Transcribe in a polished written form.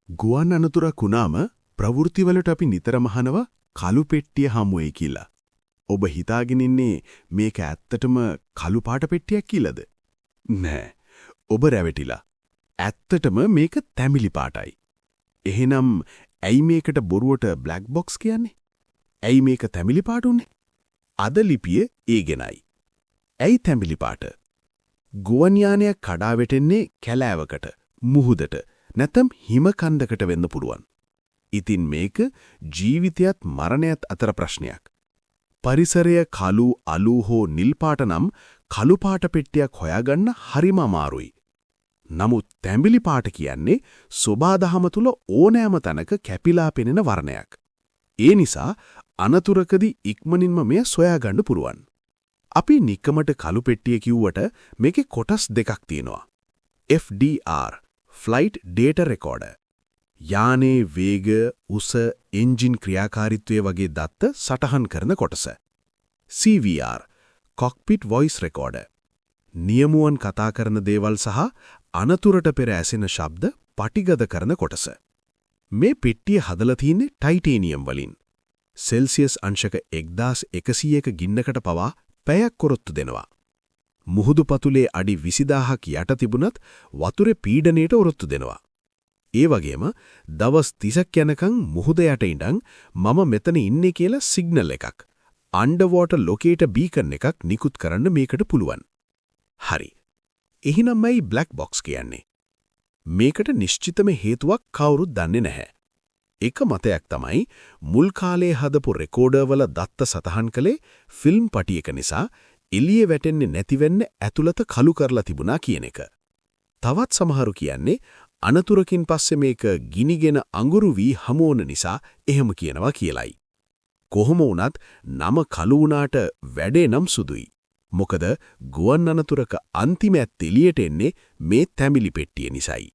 ගුවන් අනතුරක් වුණාම ප්‍රවෘත්තිවලට අපි නිතරම අහනවා කළු පෙට්ටිය හමු වෙයි කියලා. ඔබ හිතාගෙන ඉන්නේ මේක ඇත්තටම කළු පාට පෙට්ටියක් කියලාද? නෑ. ඔබ රැවටිලා. ඇත්තටම මේක තැඹිලි පාටයි. එහෙනම් ඇයි මේකට බොරුවට බ්ලැක් බොක්ස් කියන්නේ? ඇයි මේක තැඹිලි පාට උනේ? අද ලිපිය ඒ ගැනයි. ඇයි තැඹිලි පාට? ගුවන් යානයක් කඩා වැටෙන්නේ කැලෑවකට, මුහුදට නැත්නම් හිම කන්දකට වෙන්න පුළුවන්. ඉතින් මේක ජීවිතයත් මරණයත් අතර ප්‍රශ්නයක්. පරිසරය කළු, අලු හෝ නිල් පාට නම් කළු පාට පෙට්ටියක් හොයාගන්න හරිම අමාරුයි. නමුත් තැඹිලි පාට කියන්නේ සෝබාදහම තුල ඕනෑම තැනක කැපිලා පෙනෙන වර්ණයක්. ඒ නිසා අනතුරකදී ඉක්මනින්ම මෙය සොයාගන්න පුරුවන්. අපි නිකමට කළු පෙට්ටිය කිව්වට මේකේ කොටස් දෙකක් තියෙනවා. FDR Flight Data Recorder. යානේ වේග, උස, එන්ජින් ක්‍රියාකාරීත්වය වගේ දත්ත සටහන් කරන කොටස. CVR Cockpit Voice Recorder. නියමුවන් කතා කරන දේවල් සහ අනතුරට පෙර ඇසෙන ශබ්ද පටිගත කරන කොටස. මේ පෙට්ටිය හදලා තියෙන්නේ ටයිටේනියම් වලින්. සෙල්සියස් අංශක 1100ක ගින්නකට පවා පැයක් කොරොත්තු දෙනවා. මුහුදු පතුලේ අඩි 20000ක් යට තිබුණත් වතුරේ පීඩනයට ඔරොත්තු දෙනවා. ඒ වගේම දවස් 30ක් යනකම් මුහුද යට ඉඳන් මම මෙතන ඉන්නේ කියලා සිග්නල් එකක්, අන්ඩර්වෝටර් ලොකේටර් බීකන් එකක් නිකුත් කරන්න මේකට පුළුවන්. හරි. එහෙනම්මයි බ්ලැක් බොක්ස් කියන්නේ. මේකට නිශ්චිතම හේතුවක් කවුරුත් දන්නේ නැහැ. එක මතයක් තමයි මුල් කාලේ හදපු රෙකෝඩර් වල දත්ත සතහන් කළේ ෆිල්ම් පටියක නිසා එළියේ වැටෙන්නේ නැති වෙන්න ඇතුළත කළු කරලා තිබුණා කියන එක. තවත් සමහරු කියන්නේ අනතුරකින් පස්සේ මේක ගිනිගෙන අඟුරු වී හමුවන නිසා එහෙම කියනවා කියලයි. කොහොම වුණත් නම කළු වුණාට වැඩේ නම් සුදුයි. මොකද ගුවන් අනතුරක අන්තිම ඇත්ත එළියට එන්නේ මේ තැඹිලි පෙට්ටිය නිසායි.